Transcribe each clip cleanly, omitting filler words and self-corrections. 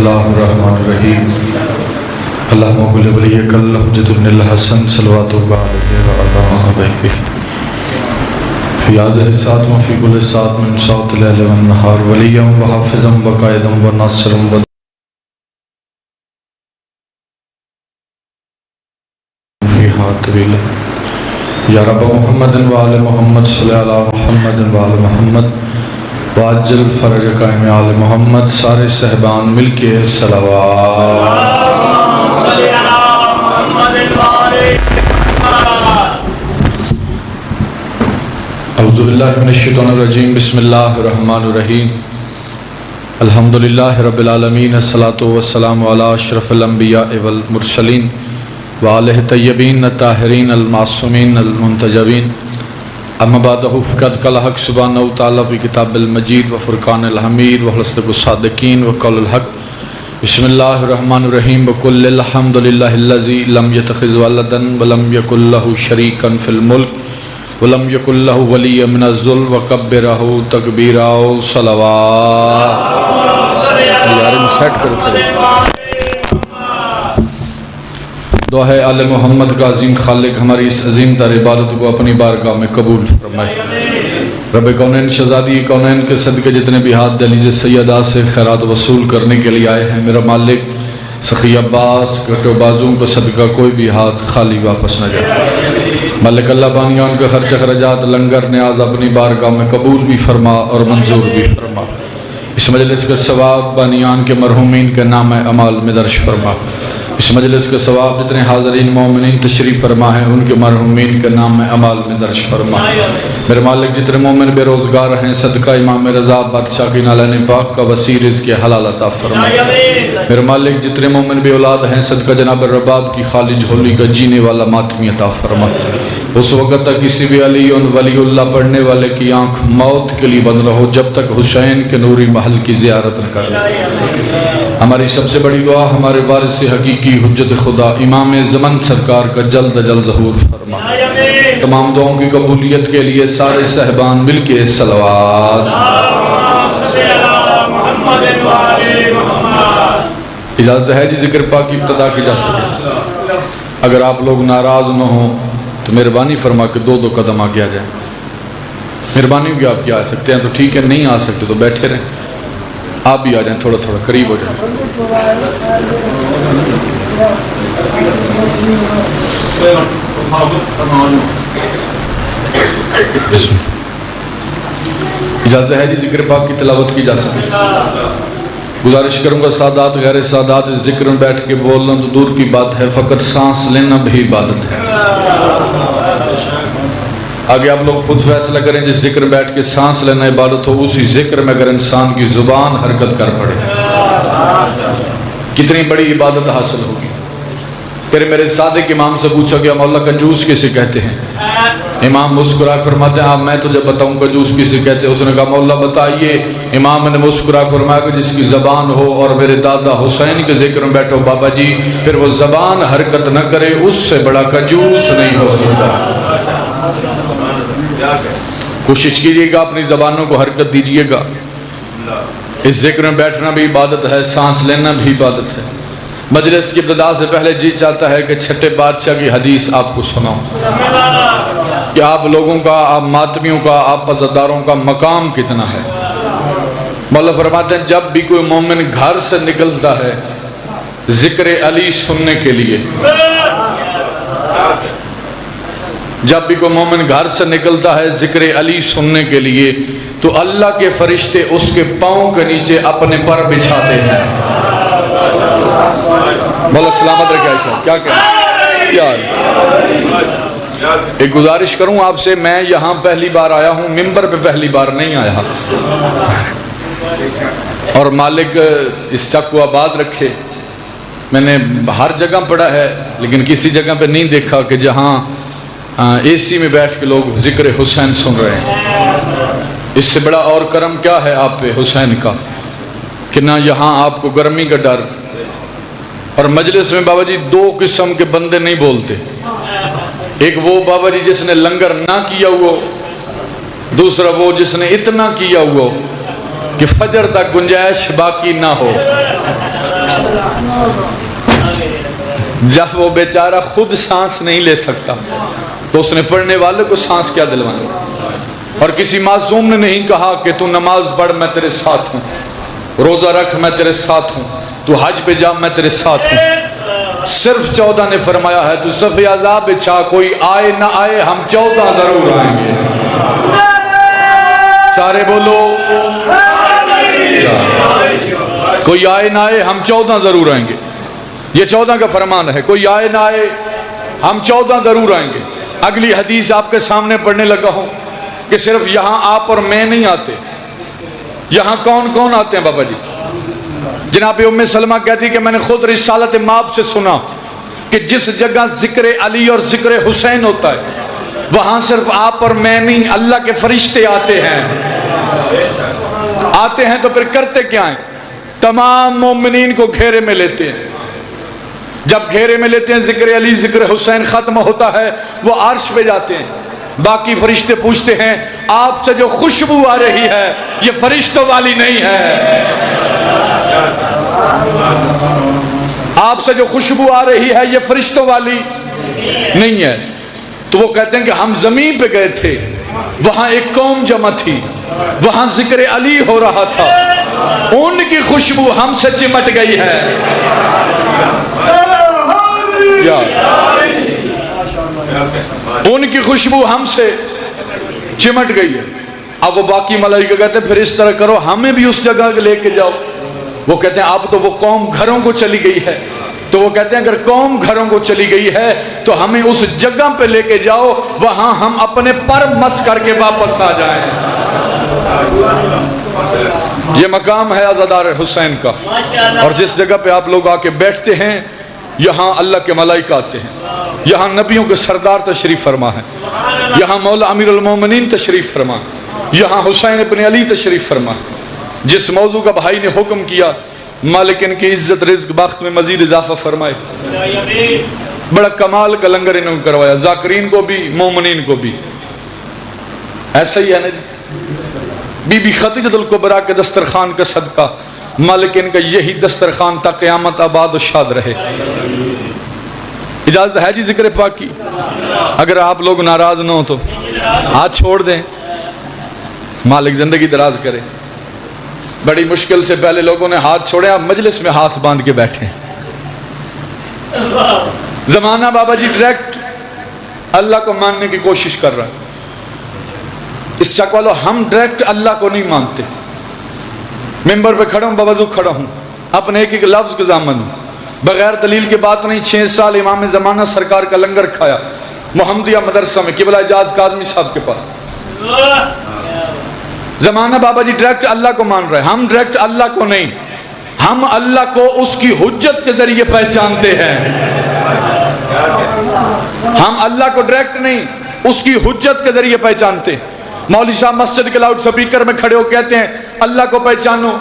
اللہ الرحمن الرحیم اللہم قل ولیک الحجۃ بن الحسن صلوات اللہ علیہ وعلی آبائہ فی هذه الساعة وفی کل ساعة من ساعة الليل والنہار ولیا وحافظا وقائدا وناصرا فیہا طویلا یا رب محمد وآل محمد صلی اللہ محمد وآل محمد واجل فرج قائم آل محمد سارے صحبان مل کے صلوات اعوذ باللہ من الشیطان الرجیم بسم اللہ الرحمن الرحیم الحمدللہ رب العالمین الصلاۃ والسلام علی اشرف الانبیاء والمرسلین وآلہ طیبین الطاہرین المعصومین المنتجبین اما بعد فقد قال حق سبحانہ وتعالی فی کتاب المجید وفرقان الحمید وحلصدق الصادقین وقول الحق بسم اللہ الرحمن الرحیم وقل الحمد للہ الذی لم يتخذ ولدا ولم یکن له شریکا فی الملک ولم یکن له ولی من الذل وکبرہ تکبیرا صلوات یارم سیٹ کرتے دعا ہے آل محمد کا عظیم خالق ہماری اس عظیم تر عبادت کو اپنی بارگاہ میں قبول فرمائے۔ رب کونین شہزادی کونین کے صدقے جتنے بھی ہاتھ دہلیز سیدہ سے خیرات وصول کرنے کے لیے آئے ہیں میرا مالک سخی عباس کٹو بازوں کا صدقہ کوئی بھی ہاتھ خالی واپس نہ جائے۔ مالک اللہ بانیان کے خرچ خرجات لنگر نیاز اپنی بارگاہ میں قبول بھی فرما اور منظور بھی فرما۔ اس مجلس کے ثواب بانیان کے مرحومین کے نام اعمال میں درج فرما۔ اس مجلس کے ثواب جتنے حاضرین مومنین تشریف فرما ہیں ان کے مرحومین کے نام میں اعمال میں درج فرما۔ میرے مالک جتنے مومن بے روزگار ہیں صدقہ امام رضا بادشاہ کی نالین پاک کا وسیع رزق حلال عطا فرما۔ میرے مالک جتنے مومن بے اولاد ہیں صدقہ جناب الرباب کی خالی جھولی کا جینے والا ماتمی عطا فرما۔ اس وقت تک کسی بھی علی ولی اللہ پڑھنے والے کی آنکھ موت کے لیے بند رہو جب تک حسین کے نوری محل کی زیارت نہ کر لے۔ ہماری سب سے بڑی دعا ہمارے وارث حقیقی حجت خدا امام زمن سرکار کا جلد جلد ظہور فرما۔ تمام دعاؤں کی قبولیت کے لیے سارے صحبان مل کے صلوات۔ اجازت ہے جی ذکر پاک کی ابتدا کی جا سکے۔ اگر آپ لوگ ناراض نہ ہوں تو مہربانی فرما کے دو دو قدم آگے آ جائیں۔ مہربانی بھی آپ کی آ سکتے ہیں تو ٹھیک ہے، نہیں آ سکتے تو بیٹھے رہیں، آپ بھی آ جائیں، تھوڑا تھوڑا قریب ہو جائیں۔ اجازت ہے جی ذکر پاک کی تلاوت کی جا سکے۔ گزارش کروں گا سادات غیر سادات اس ذکر میں بیٹھ کے بولنا تو دور کی بات ہے، فقط سانس لینا بھی عبادت ہے۔ آگے آپ لوگ خود فیصلہ کریں جس ذکر میں بیٹھ کے سانس لینا عبادت ہو اسی ذکر میں اگر انسان کی زبان حرکت کر پڑے کتنی بڑی عبادت حاصل ہوگی۔ پھر میرے صادق امام سے پوچھا گیا مولا کنجوس کسے کہتے ہیں؟ امام مسکرا فرماتے ہیں آپ میں تجھے بتاؤں کنجوس کسے کہتے ہیں؟ اس نے کہا مولا بتائیے۔ امام نے مسکرا فرمایا کہ جس کی زبان ہو اور میرے دادا حسین کے ذکر میں بیٹھو بابا جی پھر وہ زبان حرکت نہ کرے اس سے بڑا کنجوس نہیں ہو سکتا۔ کوشش کیجئے گا اپنی زبانوں کو حرکت دیجئے گا۔ اس ذکر میں بیٹھنا بھی عبادت ہے، سانس لینا بھی عبادت ہے۔ مجلس کی ابتدا سے پہلے جی چاہتا ہے کہ چھٹے بادشاہ کی حدیث آپ کو سناؤں کہ آپ لوگوں کا، آپ ماتمیوں کا، آپ عزاداروں کا مقام کتنا ہے۔ مولا فرماتے ہیں جب بھی کوئی مومن گھر سے نکلتا ہے ذکر علی سننے کے لیے، جب بھی کوئی مومن گھر سے نکلتا ہے ذکر علی سننے کے لیے تو اللہ کے فرشتے اس کے پاؤں کے نیچے اپنے پر بچھاتے ہیں۔ مولا سلامت رکھے ایسا کیا کہنا یار۔ ایک گزارش کروں آپ سے، میں یہاں پہلی بار آیا ہوں، ممبر پہ پہلی بار نہیں آیا اور مالک اس چک کو آباد رکھے۔ میں نے ہر جگہ پڑھا ہے لیکن کسی جگہ پہ نہیں دیکھا کہ جہاں اے سی میں بیٹھ کے لوگ ذکر حسین سن رہے ہیں۔ اس سے بڑا اور کرم کیا ہے آپ پہ حسین کا کہ نہ یہاں آپ کو گرمی کا ڈر، اور مجلس میں بابا جی دو قسم کے بندے نہیں بولتے، ایک وہ بابا جی جس نے لنگر نہ کیا ہوا، دوسرا وہ جس نے اتنا کیا ہوا کہ فجر تک گنجائش باقی نہ ہو۔ جب وہ بیچارہ خود سانس نہیں لے سکتا تو اس نے پڑھنے والے کو سانس کیا دلوانا؟ اور کسی معصوم نے نہیں کہا کہ تو نماز پڑھ میں تیرے ساتھ ہوں، روزہ رکھ میں تیرے ساتھ ہوں، تو حج پہ جا میں تیرے ساتھ ہوں۔ صرف 14 نے فرمایا ہے تو صف عذاب بچھا، کوئی آئے نہ آئے ہم 14 ضرور آئیں گے۔ سارے بولو کوئی آئے نہ آئے ہم 14 ضرور آئیں گے۔ یہ 14 کا فرمان ہے، کوئی آئے نہ آئے ہم 14 ضرور آئیں گے۔ اگلی حدیث آپ کے سامنے پڑھنے لگا ہوں کہ صرف یہاں آپ اور میں نہیں آتے، یہاں کون کون آتے ہیں بابا جی؟ جناب ام سلمہ کہتی کہ میں نے خود رسالت ماب سے سنا کہ جس جگہ ذکر علی اور ذکر حسین ہوتا ہے وہاں صرف آپ اور میں نہیں، اللہ کے فرشتے آتے ہیں۔ آتے ہیں تو پھر کرتے کیا ہیں؟ تمام مومنین کو گھیرے میں لیتے ہیں۔ جب گھیرے میں لیتے ہیں، ذکر علی ذکر حسین ختم ہوتا ہے، وہ عرش پہ جاتے ہیں۔ باقی فرشتے پوچھتے ہیں آپ سے جو خوشبو آ رہی ہے یہ فرشتوں والی نہیں ہے، آپ سے جو خوشبو آ رہی ہے یہ فرشتوں والی نہیں ہے۔ تو وہ کہتے ہیں کہ ہم زمین پہ گئے تھے، وہاں ایک قوم جمع تھی، وہاں ذکر علی ہو رہا تھا، ان کی خوشبو ہم سے چمٹ گئی ہے۔ ان کی خوشبو ہم سے چمٹ گئی ہے۔ اب وہ باقی ملائکہ کہتے ہیں پھر اس طرح کرو ہمیں بھی اس جگہ لے کے جاؤ۔ وہ کہتے ہیں اب تو وہ قوم گھروں کو چلی گئی ہے، تو وہ کہتے ہیں اگر قوم گھروں کو چلی گئی ہے تو ہمیں اس جگہ پہ لے کے جاؤ، وہاں ہم اپنے پر مس کر کے واپس آ جائیں۔ یہ مقام ہے عزادار حسین کا، اور جس جگہ پہ آپ لوگ آ کے بیٹھتے ہیں یہاں اللہ کے ملائکہ آتے ہیں، یہاں نبیوں کے سردار تشریف فرما ہے، یہاں مولا امیر المومنین تشریف فرما، یہاں حسین ابن علی تشریف فرما۔ جس موضوع کا بھائی نے حکم کیا مالک ان کی عزت رزق بخت میں مزید اضافہ فرمائے، بڑا کمال کا لنگر انہوں نے کروایا، ذاکرین کو بھی مومنین کو بھی۔ ایسا ہی ہے نا جی، بی بی خدیجہ الکبریٰ کے دسترخوان کا صدقہ مالک ان کا یہی دسترخوان تا قیامت آباد و شاد رہے۔ اجازت ہے جی ذکر پاک کی؟ اگر آپ لوگ ناراض نہ ہو تو ہاتھ چھوڑ دیں، مالک زندگی دراز کرے۔ بڑی مشکل سے پہلے لوگوں نے ہاتھ چھوڑے، آپ مجلس میں ہاتھ باندھ کے بیٹھے ہیں۔ زمانہ بابا جی ڈائریکٹ اللہ کو ماننے کی کوشش کر رہا ہے۔ اس شک والو ہم ڈائریکٹ اللہ کو نہیں مانتے۔ ممبر پہ کھڑا ہوں، بوضو کھڑا ہوں، اپنے ایک ایک لفظ کے ضامن ہوں، بغیر دلیل کے بات نہیں۔ 6 سال امام زمانہ سرکار کا لنگر کھایا محمدیہ مدرسہ میں، قبلہ اجاز کاظمی صاحب کے پاس۔ زمانہ بابا جی ڈائریکٹ اللہ کو مان رہے ہیں، ہم ڈائریکٹ اللہ کو نہیں، ہم اللہ کو اس کی حجت کے ذریعے پہچانتے ہیں۔ ہم اللہ کو ڈائریکٹ نہیں، اس کی حجت کے ذریعے پہچانتے ہیں۔ مولوی صاحب مسجد کے لاؤڈ سپیکر میں کھڑے ہو کہتے ہیں اللہ کو پہچانو،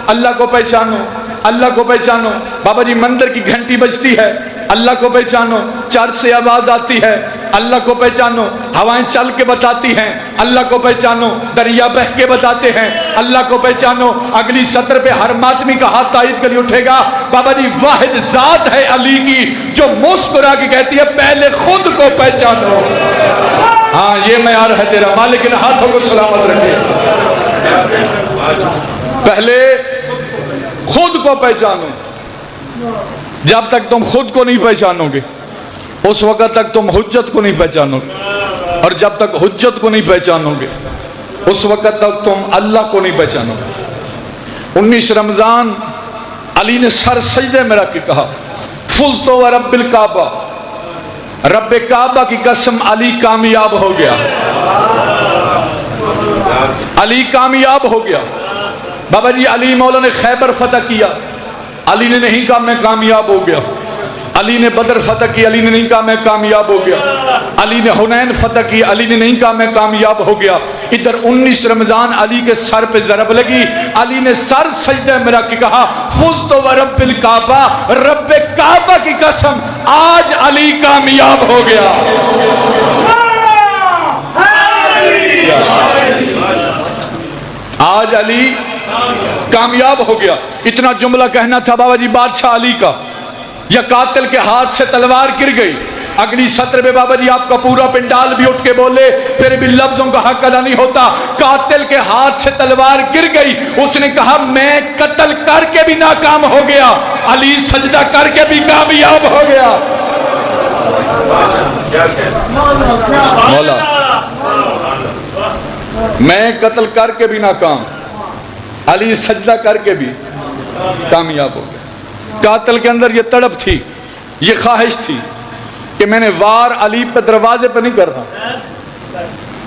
اللہ کو پہچانو، اللہ کو پہچانو۔ بابا جی مندر کی گھنٹی بجتی ہے، اللہ کو پہچانو۔ چرچ سے آواز آتی ہے، اللہ کو پہچانو۔ ہوائیں چل کے بتاتی ہیں، اللہ کو پہچانو۔ دریا بہہ کے بتاتے ہیں، اللہ کو پہچانو۔ اگلی سطر پہ ہر ماتمی کا ہاتھ تائید کے لیے اٹھے گا۔ بابا جی واحد ذات ہے علی کی جو مسکرا کے کہتی ہے پہلے خود کو پہچانو۔ ہاں یہ معیار ہے تیرا، مالک ان ہاتھوں کو سلامت رکھے۔ پہلے خود کو پہچانو۔ جب تک تم خود کو نہیں پہچانو گے اس وقت تک تم حجت کو نہیں پہچانو گے، اور جب تک حجت کو نہیں پہچانو گے اس وقت تک تم اللہ کو نہیں پہچانو گے۔ 19 رمضان علی نے سر سجدے میں رکھ کے کہا فزت ورب الکعبہ، رب کعبہ کی قسم علی کامیاب ہو گیا، علی کامیاب ہو گیا۔ بابا جی علی مولا نے خیبر فتح کیا، علی نے نہیں کہا میں کامیاب ہو گیا۔ علی نے بدر فتح کی، علی نے نہیں کہا میں کامیاب ہو گیا۔ علی نے حنین فتح کی، علی نے نہیں کہا میں کامیاب ہو گیا۔ ادھر 19 رمضان علی کے سر پہ ضرب لگی، علی نے سر سجدہ میں رکھ کے کہا فزت ورب الکعبہ، رب کعبہ کی قسم آج علی کامیاب ہو گیا۔ آج علی کامیاب ہو گیا. اتنا جملہ کہنا تھا بابا جی بادشاہ علی کا. یا قاتل کے ہاتھ سے تلوار گر گئی. اگلی سطر میں بابا جی آپ کا پورا پنڈال بھی اٹھ کے بولے, پھر بھی لفظوں کا حق ادا نہیں ہوتا. قاتل کے ہاتھ سے تلوار گر گئی. اس نے کہا میں قتل کر کے بھی ناکام ہو گیا, علی سجدہ کر کے بھی کامیاب ہو گیا. مولا میں قتل کر کے بھی ناکام, علی سجدہ کر کے بھی کامیاب ہو گیا. قاتل کے اندر یہ تڑپ تھی, یہ خواہش تھی کہ میں نے وار علی پہ دروازے پہ نہیں کرنا,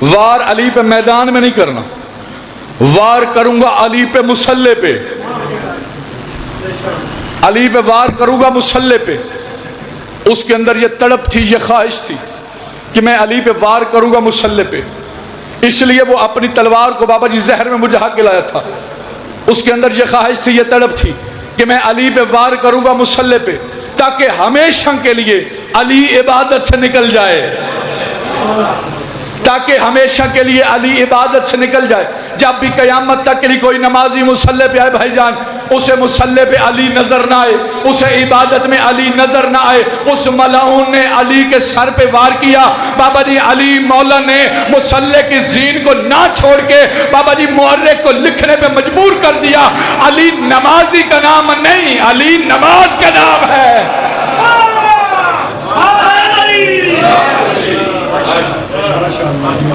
وار علی پہ میدان میں نہیں کرنا, وار کروں گا علی پہ مسلح پہ, علی پہ وار کروں گا مسلح پہ. اس کے اندر یہ تڑپ تھی, یہ خواہش تھی کہ میں علی پہ وار کروں گا مسلح پہ. اس لیے وہ اپنی تلوار کو بابا جی زہر میں مجھا کے لایا تھا. اس کے اندر یہ خواہش تھی, یہ تڑپ تھی کہ میں علی پہ وار کروں گا مسلح پہ, تاکہ ہمیشہ کے لیے علی عبادت سے نکل جائے, تاکہ ہمیشہ کے لیے علی عبادت سے نکل جائے. جب بھی قیامت تک کے لیے کوئی نمازی مسلح پہ آئے بھائی جان, اسے مسلح پہ علی نظر نہ آئے, اسے عبادت میں علی نظر نہ آئے. اس ملعون نے علی کے سر پہ وار کیا, بابا جی علی مولا نے مسلح کی زین کو نہ چھوڑ کے بابا جی مورخ کو لکھنے پہ مجبور کر دیا, علی نمازی کا نام نہیں, علی نماز کا نام ہے.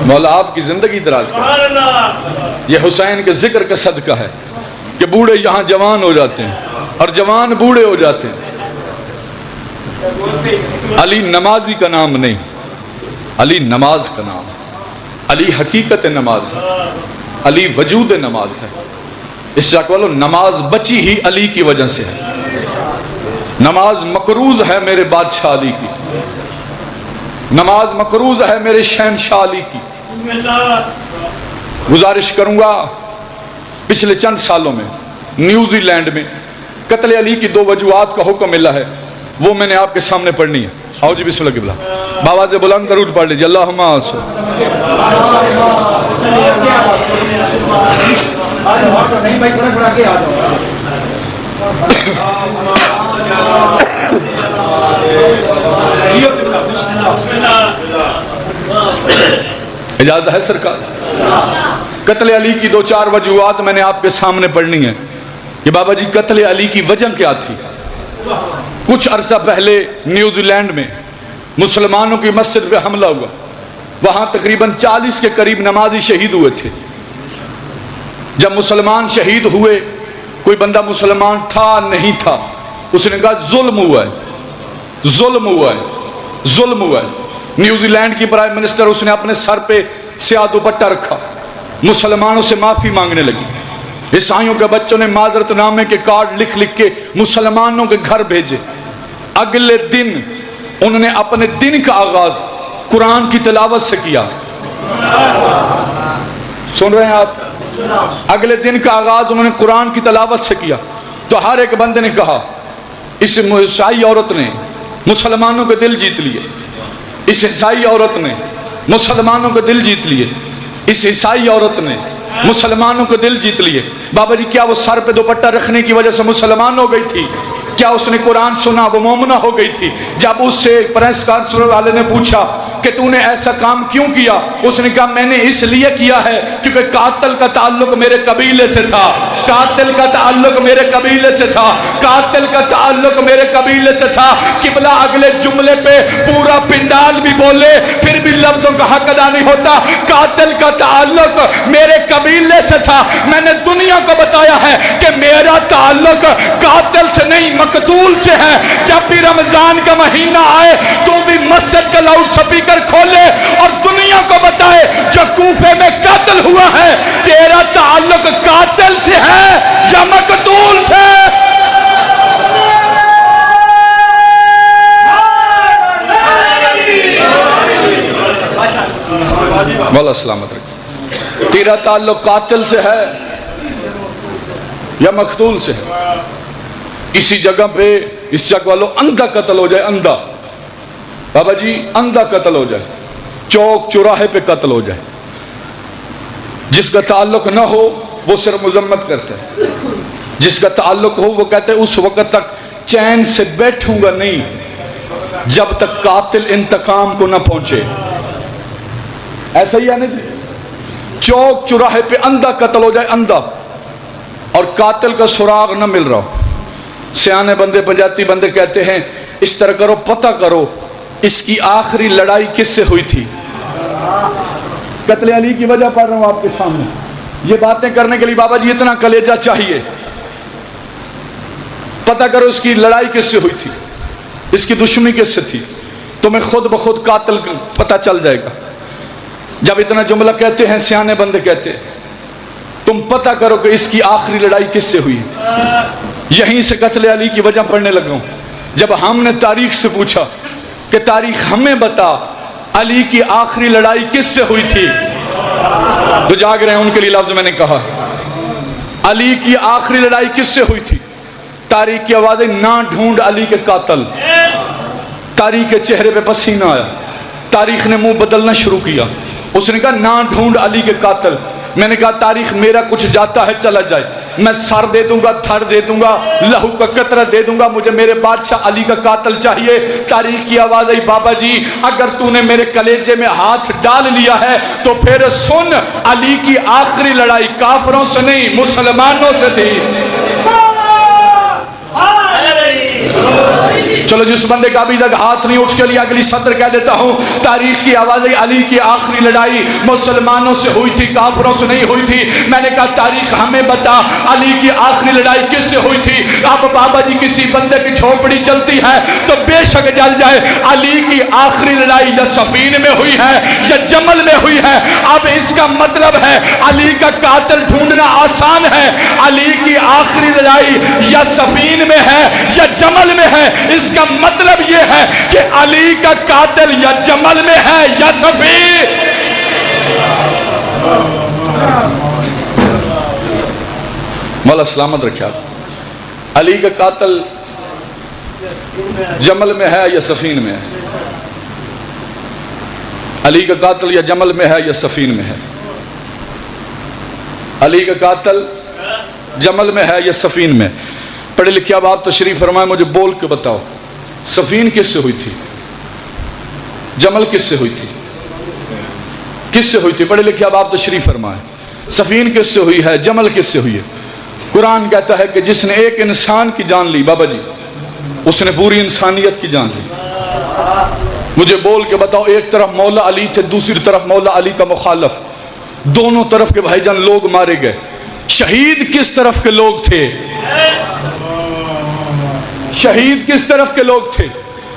مولا آپ کی زندگی دراز کرے. یہ حسین کے ذکر کا صدقہ ہے کہ بوڑھے یہاں جوان ہو جاتے ہیں اور جوان بوڑھے ہو جاتے ہیں. علی نمازی کا نام نہیں, علی نماز کا نام. علی حقیقت نماز ہے, علی وجود نماز ہے. اس جا کو نماز بچی ہی علی کی وجہ سے ہے. نماز مقروض ہے میرے بادشاہ علی کی, نماز مقروض ہے میرے شہنشاہ علی کی. گزارش کروں گا, پچھلے چند سالوں میں نیوزی لینڈ میں قتل علی کی 2 وجوہات کا حکم ملا ہے, وہ میں نے آپ کے سامنے پڑھنی ہے. آؤ جی بسم اللہ قبلہ, بابا سے بلند درود پڑھ لیجیے. اللہم اجازت ہے سرکار. قتل علی کی 2-4 وجوہات میں نے آپ کے سامنے پڑھنی ہے کہ بابا جی قتل علی کی وجہ کیا تھی. کچھ عرصہ پہلے نیوزی لینڈ میں مسلمانوں کی مسجد پہ حملہ ہوا. وہاں تقریباً 40 کے قریب نمازی شہید ہوئے تھے. جب مسلمان شہید ہوئے, کوئی بندہ مسلمان تھا نہیں تھا, اس نے کہا ظلم ہوا ہے, ظلم ہوا ہے, ظلم ہوا ہے. نیوزی لینڈ کی پرائم منسٹر, اس نے اپنے سر پہ سیاہ دوپٹہ رکھا, مسلمانوں سے معافی مانگنے لگی. عیسائیوں کے بچوں نے معذرت نامے کے کارڈ لکھ لکھ کے مسلمانوں کے گھر بھیجے. اگلے دن انہوں نے اپنے دن کا آغاز قرآن کی تلاوت سے کیا. سن رہے ہیں آپ؟ اگلے دن کا آغاز انہوں نے قرآن کی تلاوت سے کیا. تو ہر ایک بندے نے کہا اس عیسائی عورت نے مسلمانوں کے دل جیت لیے, اس عیسائی عورت نے مسلمانوں کے دل جیت لیے, اس عیسائی عورت نے مسلمانوں کے دل جیت لیے. بابا جی کیا وہ سر پہ دوپٹہ رکھنے کی وجہ سے مسلمان ہو گئی تھی؟ کیا اس نے قرآن سنا وہ مومنہ ہو گئی تھی؟ جب اس سے پریس کانفرنس والے نے پوچھا کہ تو نے ایسا کام کیوں کیا, اس نے کہا میں نے اس لیے کیا ہے کیونکہ قاتل کا تعلق میرے قبیلے سے تھا, قاتل کا تعلق میرے قبیلے سے تھا, قاتل کا تعلق میرے قبیلے سے تھا. قبلہ اگلے جملے پہ پورا پنڈال بھی بولے, پھر بھی لفظوں کا حق ادا نہیں ہوتا. قاتل کا تعلق میرے قبیلے سے تھا. میں نے دنیا کو بتایا ہے کہ میرا تعلق قاتل سے نہیں مقتول سے ہے. جب بھی رمضان کا مہینہ آئے تو بھی مسجد کا لاؤڈ سپیکر کھولے اور دنیا کو بتائے جو کوفے میں قتل ہوا ہے تیرا تعلق قاتل سے ہے یا مقتول سے. مولا سلامت رکھے. تیرا تعلق قاتل سے ہے یا مقتول سے ہے. کسی جگہ پہ اس جگہ والوں اندھا قتل ہو جائے, اندھا بابا جی اندھا قتل ہو جائے, چوک چوراہے پہ قتل ہو جائے, جس کا تعلق نہ ہو وہ صرف مذمت کرتا ہے. جس کا تعلق ہو وہ کہتے ہیں اس وقت تک چین سے بیٹھوں گا نہیں جب تک قاتل انتقام کو نہ پہنچے. ایسا ہی ہے نا جی, چوک چوراہے پہ اندھا قتل ہو جائے, اندھا, اور قاتل کا سراغ نہ مل رہا ہو, سیانے بندے پنجاتی بندے کہتے ہیں اس طرح کرو, پتہ کرو اس کی آخری لڑائی کس سے ہوئی تھی. قتل علی کی وجہ پڑھ رہا ہوں آپ کے سامنے. یہ باتیں کرنے کے لیے بابا جی اتنا کلیجہ چاہیے. پتہ کرو اس کی لڑائی کس سے ہوئی تھی, اس کی دشمنی کس سے تھی, تمہیں خود بخود قاتل پتہ چل جائے گا. جب اتنا جملہ کہتے ہیں سیانے بندے کہتے ہیں تم پتہ کرو کہ اس کی آخری لڑائی کس سے ہوئی. یہیں سے قتل علی کی وجہ پڑھنے لگا ہوں. جب ہم نے تاریخ سے پوچھا کہ تاریخ ہمیں بتا علی کی آخری لڑائی کس سے ہوئی تھی, تو جاگ رہے ہیں ان کے لیے لفظ میں نے کہا, علی کی آخری لڑائی کس سے ہوئی تھی. تاریخ کی آوازیں نہ ڈھونڈ علی کے قاتل. تاریخ کے چہرے پہ پسینہ آیا, تاریخ نے منہ بدلنا شروع کیا. اس نے کہا نہ ڈھونڈ علی کے قاتل. میں نے کہا تاریخ میرا کچھ جاتا ہے چلا جائے, میں سر دے دوں گا, تھر دے دوں گا, لہو کا قطرہ دے دوں گا, مجھے میرے بادشاہ علی کا قاتل چاہیے. تاریخ کی آواز آئی بابا جی اگر تو نے میرے کلیجے میں ہاتھ ڈال لیا ہے تو پھر سن, علی کی آخری لڑائی کافروں سے نہیں مسلمانوں سے تھی. چلو جس بندے کا ابھی تک ہاتھ نہیں اٹھ کے لیا اگلی سطر کہہ دیتا ہوں. تاریخ کی آواز علی کی آخری لڑائی مسلمانوں سے ہوئی تھی, کافروں سے نہیں ہوئی تھی. میں نے کہا تاریخ ہمیں بتا علی کی آخری لڑائی کس سے ہوئی تھی. اب بابا جی کسی بندے کی جھوپڑی جلتی ہے تو بے شک جل جائے, علی کی آخری لڑائی یا صفین میں ہوئی ہے یا جمل میں ہوئی ہے. اب اس کا مطلب ہے علی کا قاتل ڈھونڈنا آسان ہے. علی کی آخری لڑائی یا صفین میں ہے یا جمل میں ہے, اس کا مطلب یہ ہے کہ علی کا قاتل یا جمل میں ہے یا صفین. مولا سلامت رکھے آپ. علی کا قاتل جمل میں ہے یا صفین میں ہے, علی کا قاتل یا جمل میں ہے یا صفین میں ہے, علی کا قاتل جمل میں ہے یا صفین میں. پڑھے لکھے اب آپ تشریف فرمائے, مجھے بول کے بتاؤ صفین کس سے ہوئی تھی, جمل کس سے ہوئی تھی, کس سے ہوئی تھی. پڑھے لکھے اب آپ تشریف فرمائے, صفین کس سے ہوئی ہے, جمل کس سے ہوئی ہے. قرآن کہتا ہے کہ جس نے ایک انسان کی جان لی بابا جی اس نے پوری انسانیت کی جان لی. مجھے بول کے بتاؤ, ایک طرف مولا علی تھے, دوسری طرف مولا علی کا مخالف, دونوں طرف کے بھائی جان لوگ مارے گئے. شہید کس طرف کے لوگ تھے, شہید کس طرف کے لوگ تھے.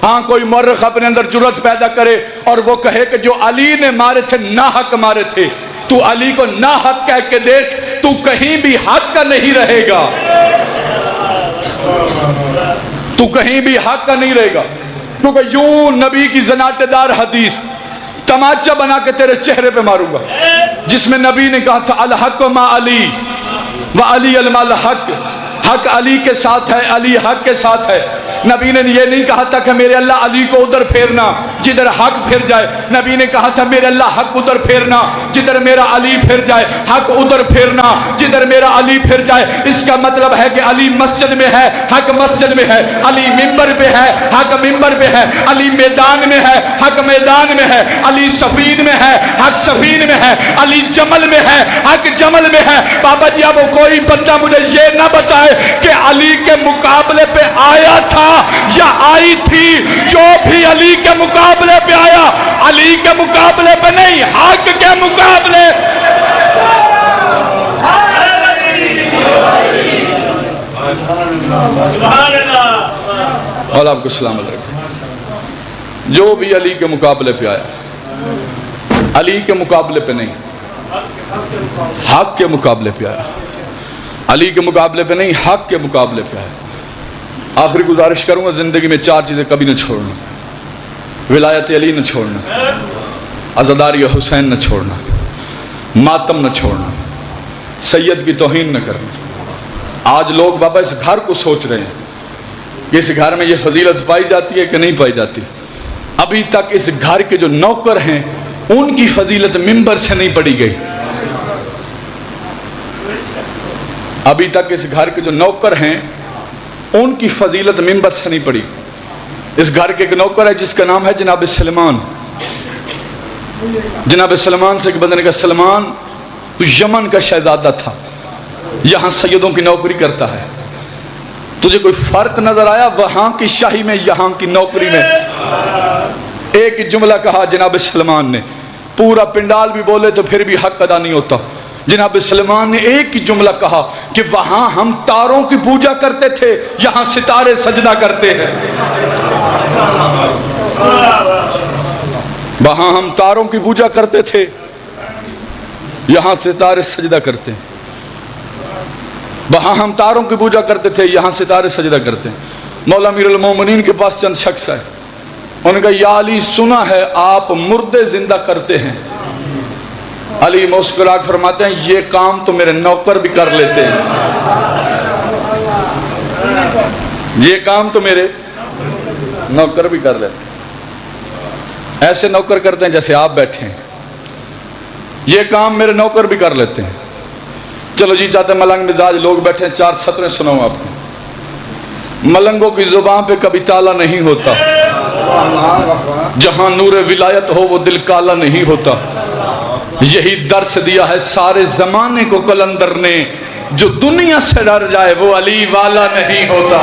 ہاں کوئی مورخ اپنے اندر جرات پیدا کرے اور وہ کہے کہ جو علی نے مارے تھے ناحق مارے تھے. تو علی کو ناحق کہہ کے دیکھ, تو کہیں بھی حق کا نہیں رہے گا, تو کہیں بھی حق کا نہیں رہے گا. کیونکہ یوں نبی کی زناٹے دار حدیث تماچا بنا کے تیرے چہرے پہ ماروں گا, جس میں نبی نے کہا تھا الحق ما علی و علی الما الحق, حق علی کے ساتھ ہے, علی حق کے ساتھ ہے. نبی نے یہ نہیں کہا تھا کہ میرے اللہ علی کو ادھر پھیرنا جدھر حق پھر جائے. نبی نے کہا تھا میرے اللہ حق ادھر پھیرنا جدھر میرا علی پھر جائے, حق ادھر پھیرنا جدھر میرا علی پھر جائے. اس کا مطلب ہے کہ علی مسجد میں ہے, حق مسجد میں ہے, علی منبر پہ ہے, حق منبر پہ ہے, علی میدان میں ہے, حق میدان میں ہے, علی صفین میں ہے, حق صفین میں ہے, علی جمل میں ہے, حق جمل میں ہے. بابا جی اب کوئی بندہ مجھے یہ نہ بتائے کہ علی کے مقابلے پہ آیا تھا یا آئی تھی. جو بھی علی کے مقابلے پہ آیا علی کے مقابلے پہ نہیں, حق کے مقابلے. اور آپ کو سلام علیکم. جو بھی علی کے مقابلے پہ آیا علی کے مقابلے پہ نہیں, حق کے مقابلے پہ آیا. علی کے مقابلے پہ نہیں, حق کے مقابلے پہ آیا. آخری گزارش کروں گا, زندگی میں 4 چیزیں کبھی نہ چھوڑنا. ولایت علی نہ چھوڑنا, عزاداری حسین نہ چھوڑنا, ماتم نہ چھوڑنا, سید کی توہین نہ کرنا. آج لوگ بابا اس گھر کو سوچ رہے ہیں کہ اس گھر میں یہ فضیلت پائی جاتی ہے کہ نہیں پائی جاتی. ابھی تک اس گھر کے جو نوکر ہیں ان کی فضیلت منبر سے نہیں پڑی گئی. ابھی تک اس گھر کے جو نوکر ہیں ان کی فضیلت منبر سے نہیں پڑی. اس گھر کے ایک نوکر ہے جس کا نام ہے جناب سلمان. جناب سلمان سے ایک بندے نے کہا سلمان تو یمن کا شہزادہ تھا, یہاں سیدوں کی نوکری کرتا ہے, تجھے کوئی فرق نظر آیا وہاں کی شاہی میں یہاں کی نوکری میں؟ ایک جملہ کہا جناب سلمان نے, پورا پنڈال بھی بولے تو پھر بھی حق ادا نہیں ہوتا. جناب سلمان نے ایک ہی جملہ کہا کہ وہاں ہم تاروں کی پوجا کرتے تھے, یہاں ستارے سجدہ کرتے ہیں. وہاں ہم تاروں کی پوجا کرتے تھے, یہاں ستارے سجدہ کرتے ہیں. وہاں ہم تاروں کی پوجا کرتے تھے, یہاں ستارے سجدہ کرتے ہیں. مولا امیر المومنین کے پاس چند شخص آئے, انہوں نے کہا یا علی سنا ہے آپ مردے زندہ کرتے ہیں. علی مسکرا کر فرماتے ہیں یہ کام تو میرے نوکر بھی کر لیتے ہیں, یہ کام تو میرے نوکر بھی کر لیتے ہیں. ایسے نوکر کرتے ہیں جیسے آپ بیٹھے ہیں, یہ کام میرے نوکر بھی کر لیتے ہیں. چلو جی چاہتے ہیں ملنگ مزاج لوگ بیٹھے ہیں, 4 سطریں سناؤں آپ کو. ملنگوں کی زبان پہ کبھی تالا نہیں ہوتا, جہاں نور ولایت ہو وہ دل کالا نہیں ہوتا. یہی درس دیا ہے سارے زمانے کو کلندر نے, جو دنیا سے ڈر جائے وہ علی والا نہیں ہوتا.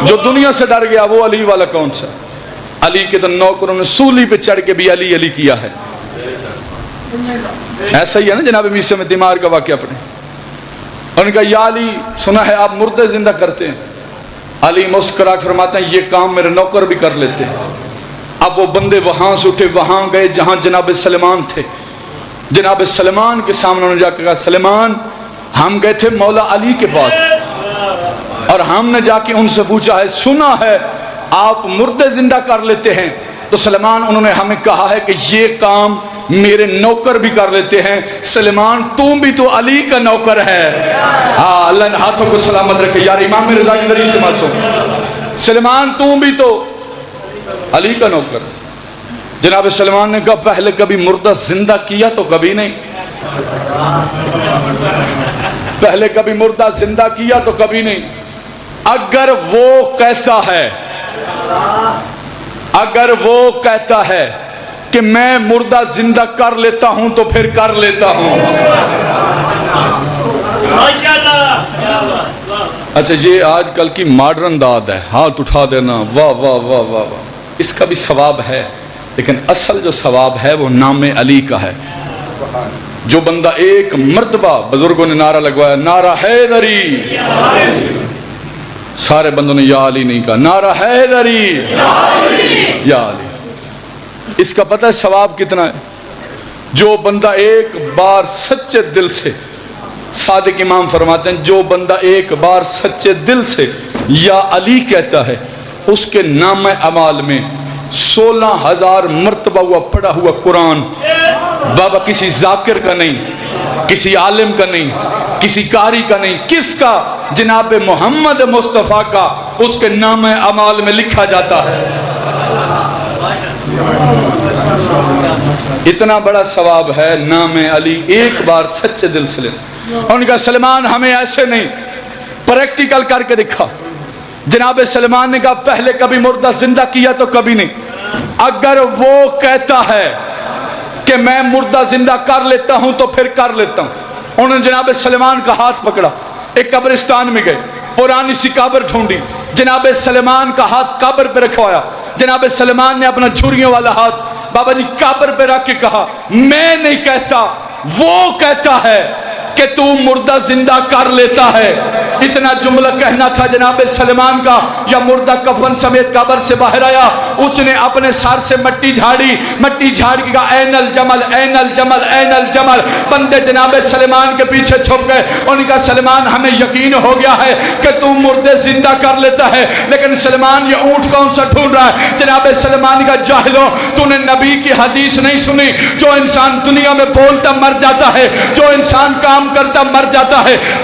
جو دنیا سے ڈر گیا وہ علی والا کون سا؟ علی کے تو نوکروں نے سولی پہ چڑھ کے بھی علی علی کیا ہے. ایسا ہی ہے نا جناب میسے میں دماغ کا واقعہ پڑھیں. ان کا یا علی سنا ہے آپ مردے زندہ کرتے ہیں. علی مسکرا کر فرماتے ہیں یہ کام میرے نوکر بھی کر لیتے ہیں. اب وہ بندے وہاں سے اٹھے, وہاں گئے جہاں جناب سلمان تھے. جناب سلمان کے سامنے انہوں نے جا کے کہا سلمان ہم گئے تھے مولا علی کے پاس اور ہم نے جا کے ان سے پوچھا ہے سنا ہے آپ مردے زندہ کر لیتے ہیں. تو سلمان انہوں نے ہمیں کہا ہے کہ یہ کام میرے نوکر بھی کر لیتے ہیں. سلمان تم بھی تو علی کا نوکر ہے. ہاں اللہ نے ہاتھوں کو سلامت رکھے یار. امام رضا کی دری سے معصوم سلمان تم بھی تو علی کا نوکر. جناب سلمان نے کہا پہلے کبھی مردہ زندہ کیا تو کبھی نہیں, پہلے کبھی مردہ زندہ کیا تو کبھی نہیں. اگر وہ کہتا ہے, اگر وہ کہتا ہے کہ میں مردہ زندہ کر لیتا ہوں تو پھر کر لیتا ہوں. اچھا یہ آج کل کی ماڈرن داد ہے, ہاتھ اٹھا دینا واہ واہ واہ واہ واہ, اس کا بھی ثواب ہے لیکن اصل جو ثواب ہے وہ نام علی کا ہے. جو بندہ ایک مرتبہ بزرگوں نے نعرہ لگوایا نعرہ حیدری, سارے بندوں نے یا علی نہیں کہا, نعرہ حیدری یا علی. اس کا پتہ ہے ثواب کتنا ہے؟ جو بندہ ایک بار سچے دل سے, صادق امام فرماتے ہیں جو بندہ ایک بار سچے دل سے یا علی کہتا ہے اس کے نام اعمال میں 16,000 مرتبہ ہوا پڑھا ہوا قرآن. بابا کسی ذاکر کا نہیں, کسی عالم کا نہیں, کسی قاری کا نہیں, کس کا؟ جناب محمد مصطفیٰ کا اس کے نام اعمال میں لکھا جاتا ہے. اتنا بڑا ثواب ہے نام علی ایک بار سچے دل سے لینا. ان کا سلمان ہمیں ایسے نہیں, پریکٹیکل کر کے دکھا. جناب سلمان نے کہا پہلے کبھی مردہ زندہ کیا تو کبھی نہیں. اگر وہ کہتا ہے کہ میں مردہ زندہ کر لیتا ہوں تو پھر کر لیتا ہوں. انہوں نے جناب سلمان کا ہاتھ پکڑا, ایک قبرستان میں گئے, پرانی سی قبر ڈھونڈی, جناب سلمان کا ہاتھ قبر پہ رکھوایا. جناب سلمان نے اپنا جھریوں والا ہاتھ بابا جی قبر پہ رکھ کے کہا میں نہیں کہتا, وہ کہتا ہے کہ تو مردہ زندہ کر لیتا ہے. اتنا جملہ کہنا تھا جناب سلمان کا, یا مردہ کفن سمیت قبر سے باہر آیا. اس نے اپنے سر سے مٹی جھاڑی, مٹی جھاڑ کے کہا این الجمل این الجمل این الجمل. بندے جناب سلمان کے پیچھے چھپ گئے. ان کا سلمان ہمیں یقین ہو گیا ہے کہ تو مردے زندہ کر لیتا ہے, لیکن سلمان یہ اونٹ کون سا ڈھونڈ رہا ہے؟ جناب سلمان کا جاہلو, تو نے نبی کی حدیث نہیں سنی؟ جو انسان دنیا میں بولتا مر جاتا ہے, جو انسان کام کرتا مر جاتا ہے,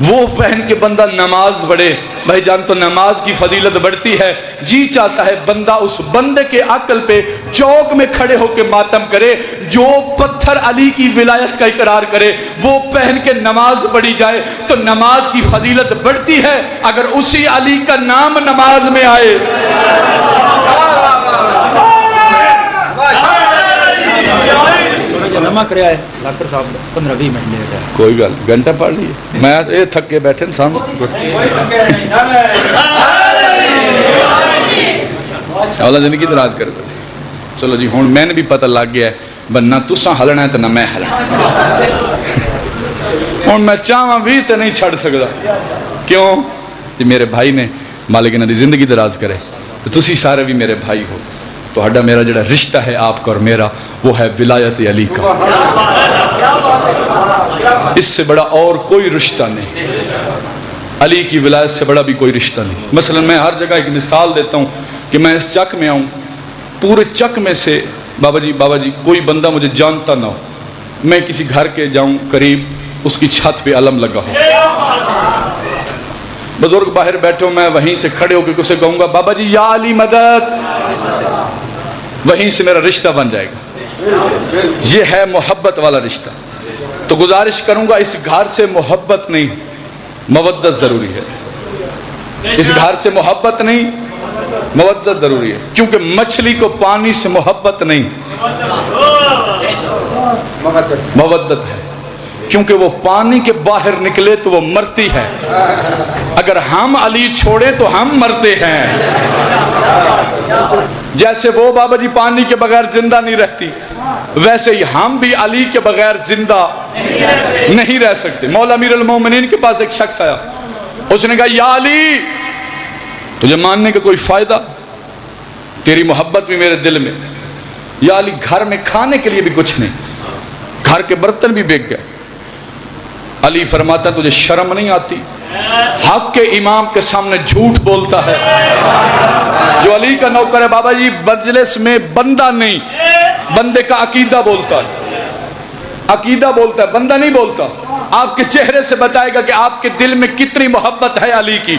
وہ پہن کے بندہ نماز پڑھے، بھائی جان تو نماز کی فضیلت بڑھتی ہے۔ جی چاہتا ہے بندہ اس بندے کے عقل پہ چوک میں کھڑے ہو کے ماتم کرے جو پتھر علی کی ولایت کا اقرار کرے، وہ پہن کے نماز پڑھی جائے تو نماز کی فضیلت بڑھتی ہے اگر اسی علی کا نام نماز میں آئے۔ نما کریا ہے ڈاکٹر صاحب 15-20 منٹ لیٹ ہے، کوئی گل گھنٹہ پڑھ لیے، میں یہ تھک کے بیٹھے سامنے اللہ زندگی دراز کر دے۔ چلو جی ہوں میں نے بھی پتہ لگ گیا ہے بننا تساں ہلنا ہے تو نہ میں ہلنا، ہوں میں چاہواں بھی تو نہیں چھڑ سکتا، کیوں جی میرے بھائی نے مالک انہاں دی زندگی دراز کرے تو تسی سارے بھی میرے بھائی ہو، تو ہڈا میرا جڑا رشتہ ہے آپ کا اور میرا وہ ہے ولایت علی کا، اس سے بڑا اور کوئی رشتہ نہیں، علی کی ولایت سے بڑا بھی کوئی رشتہ نہیں۔ مثلا میں ہر جگہ ایک مثال دیتا ہوں کہ میں اس چک میں آؤں، پورے چک میں سے بابا جی کوئی بندہ مجھے جانتا نہ ہو، میں کسی گھر کے جاؤں قریب اس کی چھت پہ علم لگا ہو، بزرگ باہر بیٹھے ہو، میں وہیں سے کھڑے ہو کے اسے کہوں گا بابا جی یا علی مدد، وہیں سے میرا رشتہ بن جائے گا۔ یہ ہے محبت والا رشتہ۔ تو گزارش کروں گا اس گھر سے محبت نہیں مودت ضروری ہے، اس گھر سے محبت نہیں مودت ضروری ہے، کیونکہ مچھلی کو پانی سے محبت نہیں مودت ہے، کیونکہ وہ پانی کے باہر نکلے تو وہ مرتی ہے، اگر ہم علی چھوڑیں تو ہم مرتے ہیں، جیسے وہ بابا جی پانی کے بغیر زندہ نہیں رہتی ویسے ہی ہم بھی علی کے بغیر زندہ نہیں رہ سکتے۔ مولا امیر المومنین کے پاس ایک شخص آیا، اس نے کہا یا علی تجھے ماننے کا کوئی فائدہ، تیری محبت بھی میرے دل میں، یا علی گھر میں کھانے کے لیے بھی کچھ نہیں، گھر کے برتن بھی بک گئے۔ علی فرماتا تجھے شرم نہیں آتی، حق کے امام کے سامنے جھوٹ بولتا ہے۔ جو علی کا نوکر ہے بابا جی مجلس میں بندہ نہیں، بندے کا عقیدہ بولتا ہے، عقیدہ بولتا ہے، بندہ نہیں بولتا، آپ کے چہرے سے بتائے گا کہ آپ کے دل میں کتنی محبت ہے علی کی۔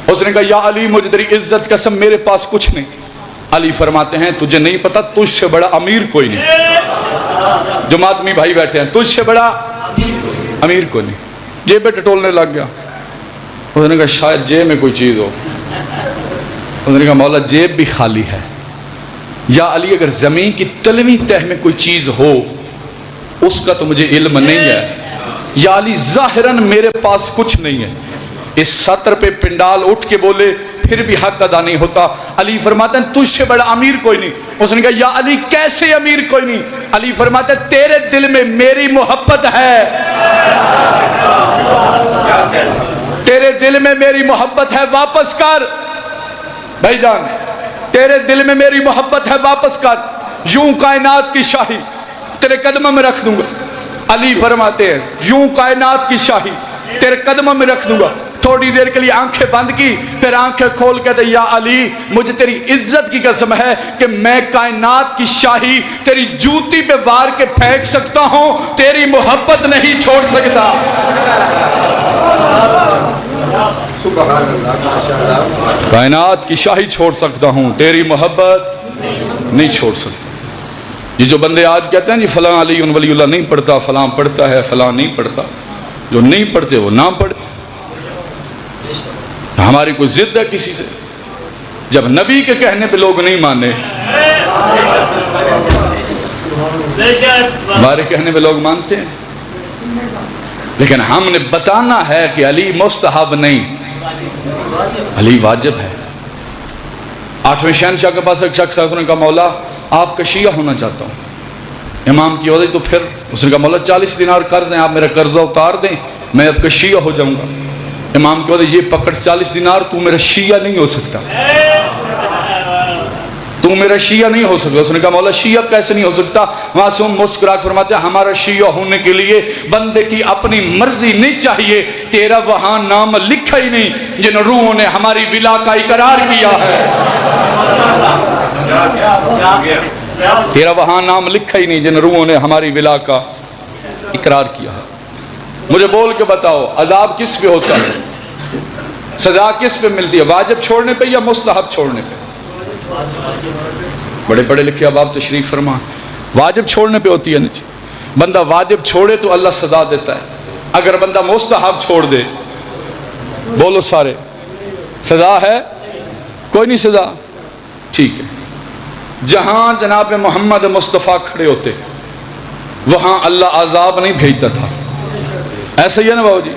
اس نے کہا یا علی مجھے تیری عزت قسم میرے پاس کچھ نہیں۔ علی فرماتے ہیں تجھے نہیں پتا تجھ سے بڑا امیر کوئی نہیں، جو ماتمی بھائی بیٹھے ہیں تجھ سے بڑا امیر کوئی نہیں۔ جیب ٹٹولنے لگ گیا، اس نے کہا شاید جیب میں کوئی چیز ہو، اس نے کہا مولا جیب بھی خالی ہے، یا علی اگر زمین کی تلویں تہ میں کوئی چیز ہو اس کا تو مجھے علم نہیں ہے، یا علی ظاہراً میرے پاس کچھ نہیں ہے۔ اس سطر پہ پنڈال اٹھ کے بولے پھر بھی حق ادا نہیں ہوتا۔ علی فرماتے ہیں تجھ سے بڑا امیر کوئی نہیں۔ اس نے کہا یا علی کیسے امیر کوئی نہیں؟ علی فرماتے ہیں تیرے دل میں میری محبت ہے، تیرے دل میں میری محبت ہے، واپس کر بھائی جان، تیرے دل میں میری محبت ہے، واپس کر، یوں کائنات کی شاہی تیرے قدموں میں رکھ دوں گا۔ علی فرماتے ہیں یوں کائنات کی شاہی تیرے قدموں میں رکھ دوں گا۔ تھوڑی دیر کے لیے آنکھیں بند کی، پھر آنکھیں کھول کے دے یا علی مجھے تیری عزت کی قسم ہے کہ میں کائنات کی شاہی تیری جوتی پہ وار کے پھینک سکتا ہوں، تیری محبت نہیں چھوڑ سکتا۔ کائنات کی شاہی چھوڑ سکتا ہوں، تیری محبت نہیں چھوڑ سکتا۔ یہ جو بندے آج کہتے ہیں جی فلاں علی ولی اللہ نہیں پڑھتا، فلاں پڑھتا ہے، فلاں نہیں پڑھتا، جو نہیں پڑھتے وہ نہ پڑھے۔ ہماری کوئی ضد ہے کسی سے؟ جب نبی کے کہنے پہ لوگ نہیں مانے، ہمارے کہنے پہ لوگ مانتے ہیں، لیکن ہم نے بتانا ہے کہ علی مستحب نہیں، علی واجب ہے۔ 8ویں شہنشاہ کے پاس ایک شخص ہے، اس نے کہا مولا آپ کا شیعہ ہونا چاہتا ہوں۔ امام کی وجہ تو پھر اس نے کہا مولا 40 دینار قرض ہیں، آپ میرا قرضہ اتار دیں میں اب کا شیعہ ہو جاؤں گا۔ امام کی وجہ یہ پکڑ 40 دینار، تو میرا شیعہ نہیں ہو سکتا، تو میرا شیعہ نہیں ہو سکتا۔ اس نے کہا مولا شیعہ کیسے نہیں ہو سکتا؟ معصوم مسکرا کے فرماتے ہیں ہمارا شیعہ ہونے کے لیے بندے کی اپنی مرضی نہیں چاہیے، تیرا وہاں نام لکھا ہی نہیں جن روحوں نے ہماری ولا کا اقرار کیا ہے، تیرا وہاں نام لکھا ہی نہیں جن روحوں نے ہماری ولا کا اقرار کیا ہے۔ مجھے بول کے بتاؤ عذاب کس پہ ہوتا ہے؟ سزا کس پہ ملتی ہے؟ واجب چھوڑنے پہ یا مستحب چھوڑنے پہ؟ بڑے پڑھے لکھے اب آپ تشریف فرما، واجب چھوڑنے پہ ہوتی ہے نا جی۔ بندہ واجب چھوڑے تو اللہ سزا دیتا ہے، اگر بندہ مستحب چھوڑ دے، بولو سارے، سزا ہے؟ کوئی نہیں سزا؟ ٹھیک ہے۔ جہاں جناب محمد مصطفیٰ کھڑے ہوتے وہاں اللہ عذاب نہیں بھیجتا تھا، ایسا ہی ہے نا بابا جی؟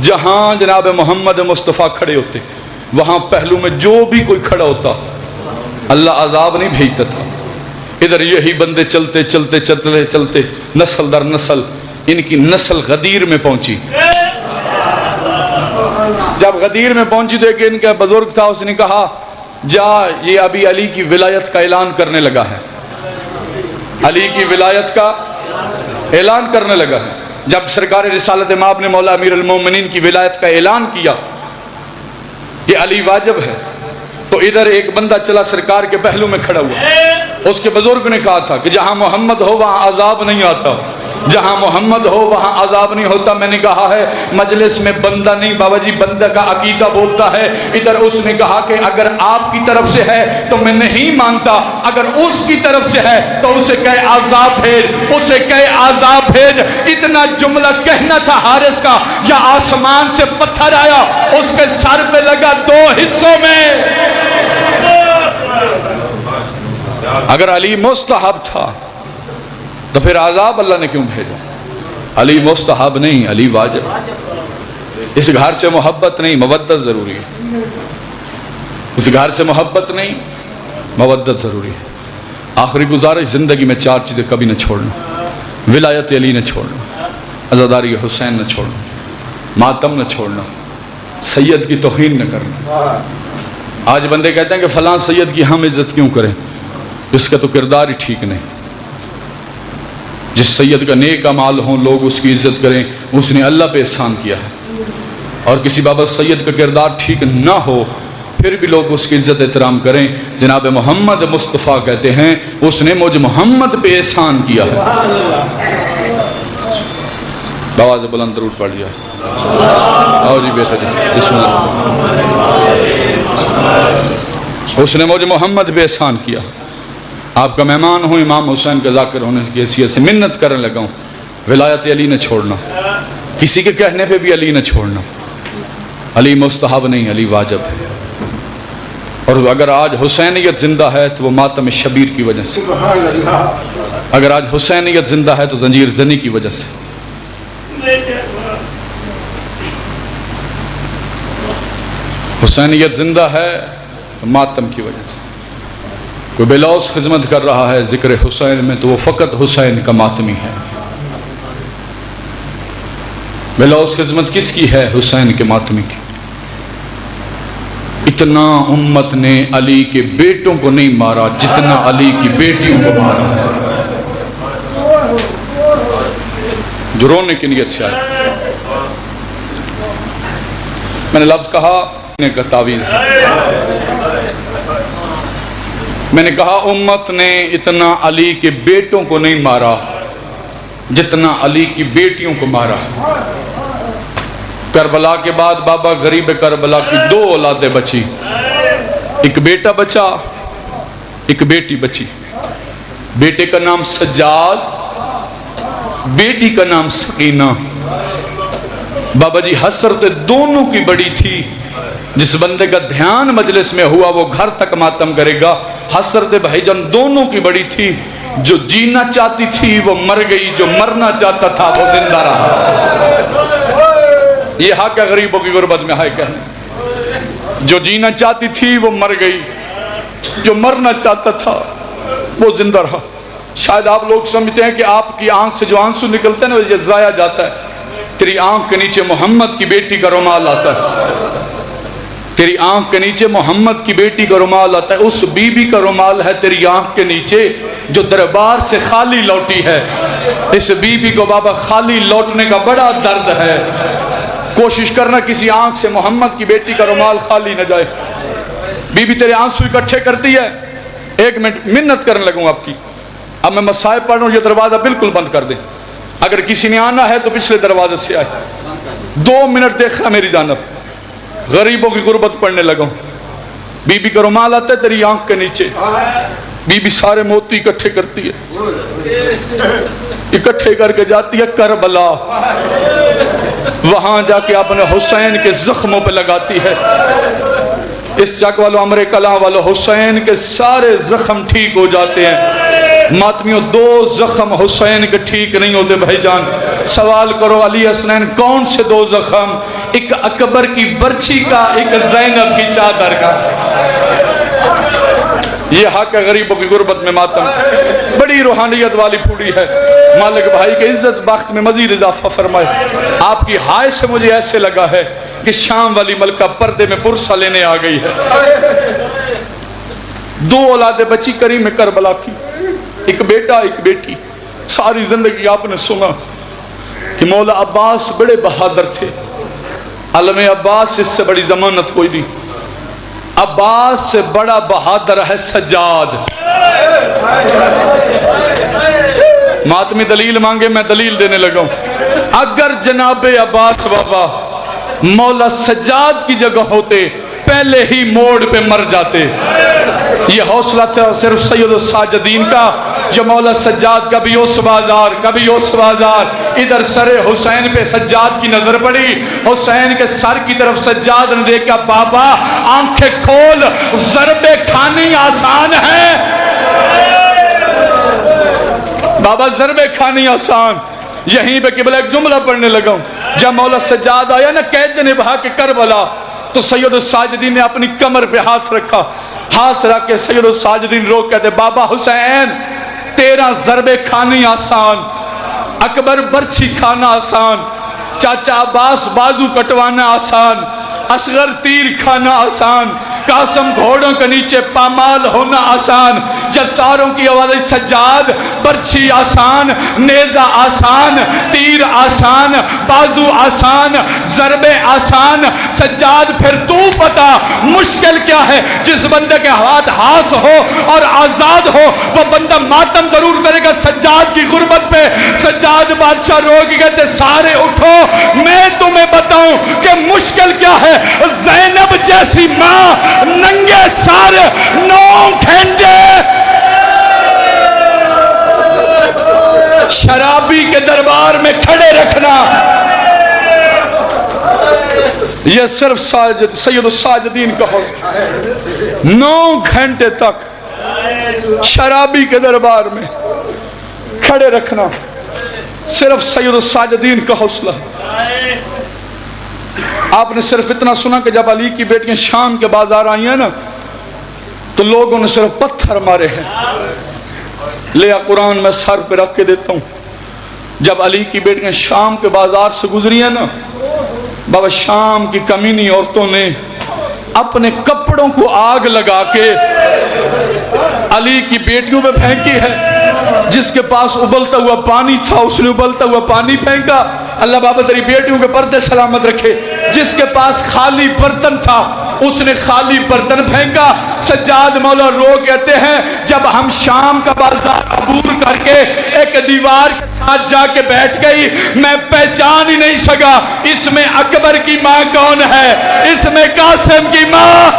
جہاں جناب محمد مصطفیٰ کھڑے ہوتے وہاں پہلو میں جو بھی کوئی کھڑا ہوتا اللہ عذاب نہیں بھیجتا تھا۔ ادھر یہی بندے چلتے چلتے چلتے چلتے نسل در نسل ان کی نسل غدیر میں پہنچی۔ جب غدیر میں پہنچی تو ایک ان کا بزرگ تھا، اس نے کہا جا یہ ابھی علی کی ولایت کا اعلان کرنے لگا ہے، علی کی ولایت کا اعلان کرنے لگا ہے۔ جب سرکار رسالت مآب نے مولا امیر المومنین کی ولایت کا اعلان کیا کہ علی واجب ہے، تو ادھر ایک بندہ چلا سرکار کے پہلو میں کھڑا ہوا۔ اس کے بزرگ نے کہا تھا کہ جہاں محمد ہو وہاں عذاب نہیں آتا، جہاں محمد ہو وہاں عذاب نہیں ہوتا۔ میں نے کہا ہے مجلس میں بندہ نہیں بابا جی، بندہ کا عقیدہ بولتا ہے۔ ادھر اس نے کہا کہ اگر آپ کی طرف سے ہے تو میں نہیں مانتا، اگر اس کی طرف سے ہے تو اسے کہے عذاب بھیج، اسے کہے عذاب بھیج۔ اتنا جملہ کہنا تھا حارث کا، یا آسمان سے پتھر آیا اس کے سر پہ لگا دو حصوں میں۔ اگر علی مستحب تھا تو پھر عذاب اللہ نے کیوں بھیجا؟ علی مستحب نہیں، علی واجب۔ اس گھر سے محبت نہیں، مودت ضروری ہے۔ اس گھر سے محبت نہیں، مودت ضروری ہے۔ آخری گزارش، زندگی میں چار چیزیں کبھی نہ چھوڑنا: ولایت علی نہ چھوڑنا، عزاداری حسین نہ چھوڑنا، ماتم نہ چھوڑنا، سید کی توہین نہ کرنا۔ آج بندے کہتے ہیں کہ فلاں سید کی ہم عزت کیوں کریں؟ اس کا تو کردار ہی ٹھیک نہیں۔ جس سید کا نیک اعمال ہوں لوگ اس کی عزت کریں، اس نے اللہ پہ احسان کیا ہے۔ اور کسی بابا سید کا کردار ٹھیک نہ ہو پھر بھی لوگ اس کی عزت احترام کریں۔ جناب محمد مصطفیٰ کہتے ہیں اس نے مجھ محمد پہ احسان کیا ہے۔ بابا سے بلند درود پڑھ لیا۔ آؤ جی بیٹا جی، بسم اللہ۔ اس نے مجھ محمد پہ احسان کیا۔ آپ کا مہمان ہوں، امام حسین کا ذاکر ہونے کی حیثیت سے منت کرنے لگا ہوں، ولایت علی نہ چھوڑنا، کسی کے کہنے پہ بھی علی نہ چھوڑنا۔ علی مستحب نہیں، علی واجب ہے۔ اور اگر آج حسینیت زندہ ہے تو وہ ماتم شبیر کی وجہ سے، اگر آج حسینیت زندہ ہے تو زنجیر زنی کی وجہ سے۔ حسینیت زندہ ہے تو ماتم کی وجہ سے۔ کوئی بے لوث خدمت کر رہا ہے ذکر حسین میں تو وہ فقط حسین کا ماتمی ہے۔ بے لوث خدمت کس کی ہے؟ حسین کے ماتمی کی۔ اتنا امت نے علی کے بیٹوں کو نہیں مارا جتنا علی کی بیٹیوں کو مارا ہے، جو رونے کی نیت سے آئے۔ میں نے لفظ کہا کا تعویذ ہے، میں نے کہا امت نے اتنا علی کے بیٹوں کو نہیں مارا جتنا علی کی بیٹیوں کو مارا۔ کربلا کے بعد بابا غریب کربلا کی دو اولادیں بچی، ایک بیٹا بچا، ایک بیٹی بچی۔ بیٹے کا نام سجاد، بیٹی کا نام سکینہ۔ بابا جی حسرت دونوں کی بڑی تھی۔ جس بندے کا دھیان مجلس میں ہوا وہ گھر تک ماتم کرے گا۔ حسرت بھائی جان دونوں کی بڑی تھی۔ جو جینا چاہتی تھی وہ مر گئی، جو مرنا چاہتا تھا وہ زندہ رہا۔ یہ حق ہے غریبوں کی غربت میں ہے کہنا۔ جو جینا چاہتی تھی وہ مر گئی، جو مرنا چاہتا تھا وہ زندہ رہا۔ شاید آپ لوگ سمجھتے ہیں کہ آپ کی آنکھ سے جو آنسو نکلتے ہیں نا وہ ضائع جاتا ہے۔ تیری آنکھ کے نیچے محمد کی بیٹی کا رومال آتا ہے، تیری آنکھ کے نیچے محمد کی بیٹی کا رومال آتا ہے۔ اس بی بی کا رومال ہے تیری آنکھ کے نیچے جو دربار سے خالی لوٹی ہے۔ اس بی بی کو بابا خالی لوٹنے کا بڑا درد ہے۔ کوشش کرنا کسی آنکھ سے محمد کی بیٹی کا رومال خالی نہ جائے۔ بی بی تیرے آنسو اکٹھے کرتی ہے۔ ایک منٹ منت کرنے لگوں آپ کی، اب میں مسائب پڑھ رہا ہوں، یہ دروازہ بالکل بند کر دیں۔ اگر کسی نے آنا ہے تو پچھلے دروازے سے آئے. 2 منٹ دیکھنا میری جانب. غریبوں کی غربت پڑھنے لگا ہوں. بی بی کا رومال آتا ہے تیری آنکھ کے نیچے. بی بی سارے موتی اکٹھے کرتی ہے, اکٹھے کر کے جاتی ہے کربلا. وہاں جا کے اپنے حسین کے زخموں پہ لگاتی ہے. اس چک والوں, امر کلاں والوں, حسین کے سارے زخم ٹھیک ہو جاتے ہیں. ماتمیوں 2 زخم حسین کے ٹھیک نہیں ہوتے بھائی جان. سوال کرو علی حسنین کون سے 2 زخم؟ ایک اکبر کی برچھی کا, ایک زینب کی چادر کا. یہ حق ہے غریبوں کی غربت میں ماتم. بڑی روحانیت والی پوڑی ہے. مالک بھائی کے عزت بخت میں مزید اضافہ فرمائے. آپ کی ہائے سے مجھے ایسے لگا ہے کہ شام والی ملکہ پردے میں پرسہ لینے آ گئی ہے. 2 اولادیں بچی کریم کربلا کی, ایک بیٹا ایک بیٹی. ساری زندگی آپ نے سنا کہ مولا عباس بڑے بہادر تھے. علم عباس اس سے بڑی ضمانت کوئی نہیں. عباس سے بڑا بہادر ہے سجاد. ماتمی دلیل مانگے, میں دلیل دینے لگا ہوں. اگر جناب عباس بابا مولا سجاد کی جگہ ہوتے پہلے ہی موڑ پہ مر جاتے. یہ حوصلہ تھا صرف سید الساجدین کا, جو مولا سجاد کبھی اس بازار کبھی اس بازار, ادھر سر حسین پہ سجاد کی نظر پڑی, حسین کے سر کی طرف سجاد نے دیکھا, بابا آنکھیں کھول, ضربے کھانی آسان ہے. بابا ضربے کھانی آسان. یہیں پہ قبلہ ایک جملہ پڑھنے لگا ہوں. جب مولا سجاد آیا نا قید نبھا کے کربلا, تو سید الساجدین نے اپنی کمر پہ ہاتھ رکھا. ہاتھ رکھ کے سید الساجدین روک کہتے, بابا حسین تیرا ضربے کھانی آسان, اکبر برچھی کھانا آسان, چاچا عباس بازو کٹوانا آسان, اصغر تیر کھانا آسان, قاسم گھوڑوں کے نیچے پامال ہونا آسان, جساروں کی آواز سجاد برچھی آسان, نیزہ آسان, تیر آسان, بازو آسان, ضربے آسان. سجاد پھر تو پتا مشکل کیا ہے. جس بندے کے ہاتھ ہو اور آزاد ہو وہ بندہ ماتم ضرور کرے گا سجاد کی غربت پہ. سجاد بادشاہ رو کے کہتے سارے اٹھو, میں تمہیں بتاؤں کہ مشکل کیا ہے. زینب جیسی ماں ننگے سار 9 گھنٹے شرابی کے دربار میں کھڑے رکھنا, یہ صرف سید الساجدین کا حوصلہ. 9 گھنٹے تک شرابی کے دربار میں کھڑے رکھنا صرف سید الساجدین کا حوصلہ. آپ نے صرف اتنا سنا کہ جب علی کی بیٹیاں شام کے بازار آئی ہیں نا, تو لوگوں نے صرف پتھر مارے ہیں. لیا قرآن میں سر پہ رکھ کے دیتا ہوں. جب علی کی بیٹیاں شام کے بازار سے گزری ہیں نا, بابا شام کی کمینی عورتوں نے اپنے کپڑوں کو آگ لگا کے علی کی بیٹیوں پہ پھینکی ہے. جس کے پاس ابلتا ہوا پانی تھا اس نے ابلتا ہوا پانی پھینکا. اللہ بابا تیری بیٹیوں کے پردے سلامت رکھے. جس کے پاس خالی برتن تھا اس نے خالی برتن پھینکا. سجاد مولا رو کہتے ہیں جب ہم شام کا بازار عبور کر کے ایک دیوار کے ساتھ جا کے بیٹھ گئی, میں پہچان ہی نہیں سکا اس میں اکبر کی ماں کون ہے, اس میں قاسم کی ماں.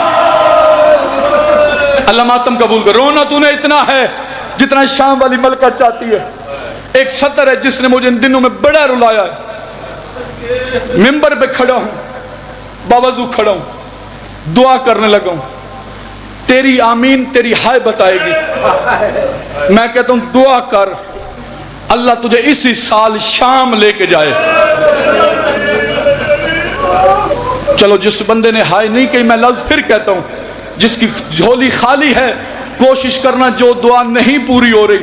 اللہ ماتم قبول کر. رونا تو نے اتنا ہے جتنا شام والی ملکہ چاہتی ہے. ایک سطر ہے جس نے مجھے ان دنوں میں بڑا رلایا ہے. ممبر پہ کھڑا ہوں, باوضو کھڑا ہوں, دعا کرنے لگا ہوں, تیری آمین تیری ہائے بتائے گی. میں کہتا ہوں دعا کر اللہ تجھے اسی سال شام لے کے جائے. چلو جس بندے نے ہائے نہیں کہی میں لفظ پھر کہتا ہوں, جس کی جھولی خالی ہے کوشش کرنا جو دعا نہیں پوری ہو رہی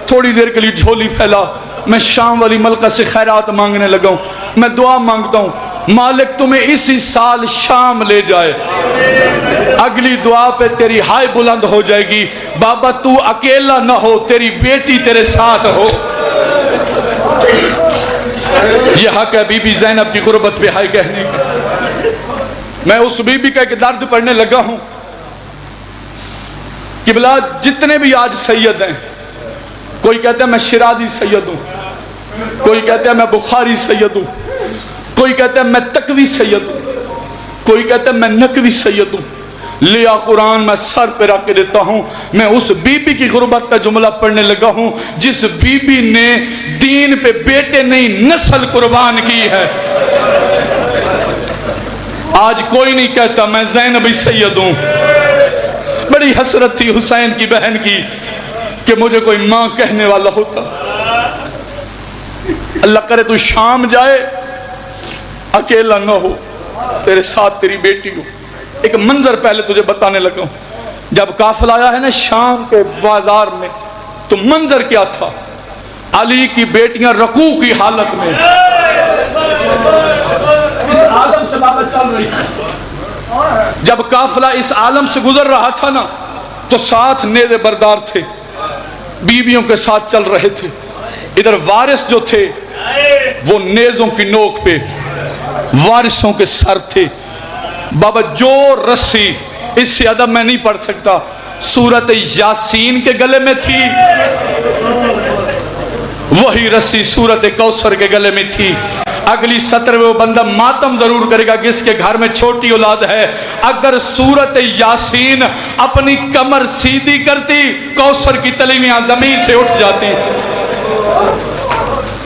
تھوڑی دیر کے لیے جھولی پھیلا. میں شام والی ملکہ سے خیرات مانگنے لگا ہوں. میں دعا مانگتا ہوں مالک تمہیں اسی سال شام لے جائے. اگلی دعا پہ تیری ہائے بلند ہو جائے گی, بابا تو اکیلا نہ ہو تیری بیٹی تیرے ساتھ ہو. یہ حق ہے بی بی زینب کی غربت پہ ہائے کہنے کا. میں اس بی بی کا ایک درد پڑھنے لگا ہوں. قبلہ جتنے بھی آج سید ہیں, کوئی کہتا ہے میں شیرازی سید ہوں, کوئی کہتا ہے میں بخاری سید ہوں، کوئی کہتا ہے میں تقوی سید ہوں، کوئی کہتا ہے میں نقوی سید ہوں۔ لیا قرآن میں سر پہ رکھ کے دیتا ہوں، میں اس بی بی کی غربت کا جملہ پڑھنے لگا ہوں جس بی بی نے دین پہ بیٹے نہیں نسل قربان کی ہے۔ آج کوئی نہیں کہتا میں زینبی سید ہوں۔ بڑی حسرت تھی حسین کی بہن کی کہ مجھے کوئی ماں کہنے والا ہوتا۔ اللہ کرے تو شام جائے اکیلا نہ ہو، تیرے ساتھ تیری بیٹی ہو۔ ایک منظر پہلے تجھے بتانے لگا ہوں، جب قافلہ آیا ہے نا شام کے بازار میں تو منظر کیا تھا؟ علی کی بیٹیاں رکوع کی حالت میں اس عالم سے بابا چل رہی تھی۔ جب قافلہ اس عالم سے گزر رہا تھا نا تو ساتھ نیزے بردار تھے، بیویوں کے ساتھ چل رہے تھے۔ ادھر وارث جو تھے وہ نیزوں کی نوک پہ وارثوں کے سر تھے۔ بابا جو رسی، اس سے ادب میں نہیں پڑھ سکتا، سورت یاسین کے گلے میں تھی، وہی رسی سورت کوثر کے گلے میں تھی۔ اگلی سطر میں وہ بندہ ماتم ضرور کرے گا کہ اس کے گھر میں چھوٹی اولاد ہے۔ اگر سورت یاسین اپنی کمر سیدھی کرتی کوثر کی تلیاں زمین سے اٹھ جاتی۔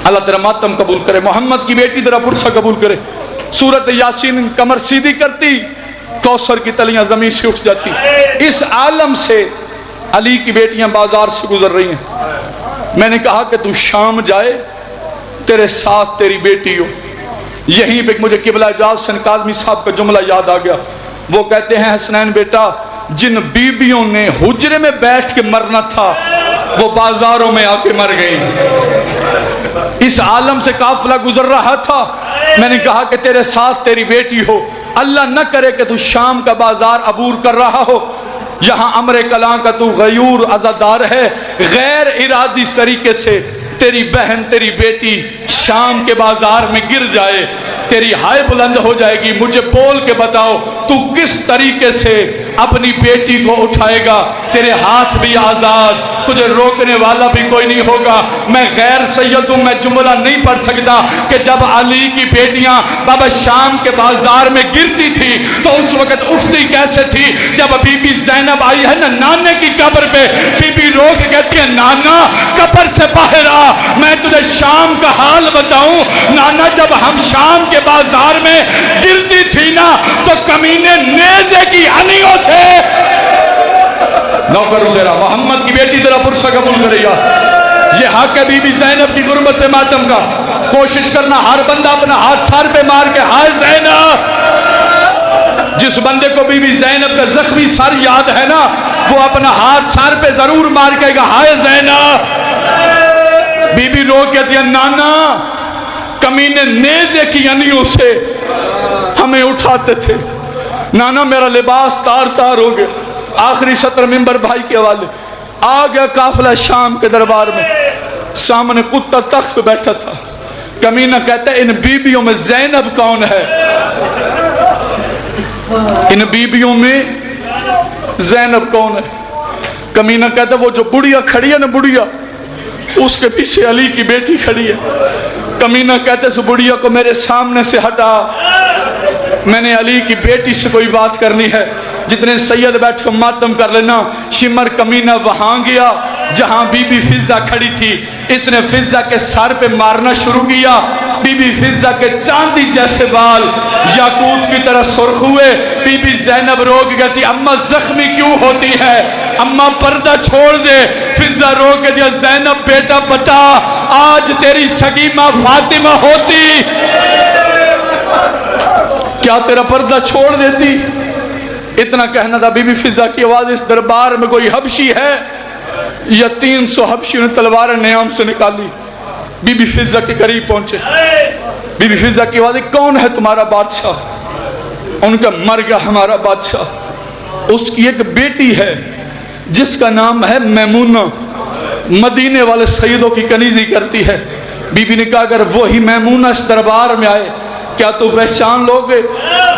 اللہ تیرا ماتم قبول کرے، محمد کی بیٹی تیرا پرسہ قبول کرے۔ سورت یاسین کمر سیدھی کرتی کوثر کی تلیاں زمین سے اٹھ جاتی۔ اس عالم سے علی کی بیٹیاں بازار سے گزر رہی ہیں۔ میں نے کہا کہ تو شام جائے تیرے ساتھ تیری بیٹی ہو۔ یہیں پہ مجھے قبلہ اجاز حسین کاظمی صاحب کا جملہ یاد آ گیا۔ وہ کہتے ہیں حسنین بیٹا، جن بیویوں نے حجرے میں بیٹھ کے مرنا تھا وہ بازاروں میں آ کے مر گئی۔ اس عالم سے قافلہ گزر رہا تھا، میں نے کہا کہ تیرے ساتھ تیری بیٹی ہو۔ اللہ نہ کرے کہ تو شام کا بازار عبور کر رہا ہو، یہاں امر کلاں کا تو غیور عزادار ہے، غیر ارادی طریقے سے تیری بہن تیری بیٹی شام کے بازار میں گر جائے، تیری ہائے بلند ہو جائے گی۔ مجھے بول کے بتاؤ تو کس طریقے سے اپنی بیٹی کو اٹھائے گا؟ تیرے ہاتھ بھی آزاد، تجھے روکنے والا بھی کوئی نہیں ہوگا۔ میں غیر سید ہوں، میں جملہ نہیں پڑھ سکتا کہ جب علی کی بیٹیاں بابا شام کے بازار میں گرتی تھی تو اس وقت اٹھتی کیسے تھی؟ جب بی بی زینب آئی ہے نا نانے کی قبر پہ، بی بی رو کے کہتی ہے نانا قبر سے باہر آ، میں تجھے شام کا حال بتاؤں۔ نانا جب ہم شام کے بازار میں گرتی تھی نا تو کمینے نیزے کی انیوں سے نوکر تیرا محمد کی بیٹی تیرا پرسہ قبول کرے گا۔ یہ حق ہے بی بی زینب کی غربت پہ ماتم کا۔ کوشش کرنا ہر بندہ اپنا ہاتھ سر پہ مار کے ہائے زینب، جس بندے کو بی بی زینب کا زخمی سر یاد ہے نا وہ اپنا ہاتھ سر پہ ضرور مار کے گا ہائے زینب۔ بی بی رو کہتی ہے نانا کمینے نیزے کی انیوں سے ہمیں اٹھاتے تھے، نانا میرا لباس تار تار ہو گیا۔ آخری سطر منبر بھائی کے حوالے۔ آ گیا قافلہ شام کے دربار میں، سامنے کتا تخت پہ بیٹھا تھا۔ کمینہ کہتا ہے ان بیبیوں میں زینب کون ہے؟ ان بیبیوں میں زینب کون ہے؟ کمینہ کہتا ہے وہ جو بڑھیا کھڑی ہے نا بڑھیا، اس کے پیچھے علی کی بیٹی کھڑی ہے۔ کمینہ کہتے ہیں اس بڑھیا کو میرے سامنے سے ہٹا، میں نے علی کی بیٹی سے کوئی بات کرنی ہے۔ جتنے سید بیٹھ کے ماتم کر لینا۔ شمر کمینہ وہاں گیا جہاں بی بی فضہ کھڑی تھی، اس نے فضہ کے سر پہ مارنا شروع کیا۔ بی بی فضہ کے چاندی جیسے بال یاقوت کی طرح سرخ ہوئے۔ بی بی زینب رو کے کہتی اماں زخمی کیوں ہوتی ہے؟ اماں پردہ چھوڑ دے۔ فضہ رو کے دیا زینب بیٹا بتا آج تیری سگی ماں فاطمہ ہوتی کیا تیرا پردہ چھوڑ دیتی؟ اتنا کہنا تھا۔ بی بی فضہ کی آواز اس دربار میں کوئی حبشی ہے یا 300 حبشیوں نے تلواریں نیام سے نکالی۔ بی بی فضہ کے قریب پہنچے۔ بی بی فضہ کی آواز کون ہے تمہارا بادشاہ؟ ان کا مر گیا ہمارا بادشاہ، اس کی ایک بیٹی ہے جس کا نام ہے میمونہ، مدینے والے سیدوں کی کنیزی کرتی ہے۔ بی بی نے کہا اگر وہی میمونہ اس دربار میں آئے کیا تو پہچان لوگے؟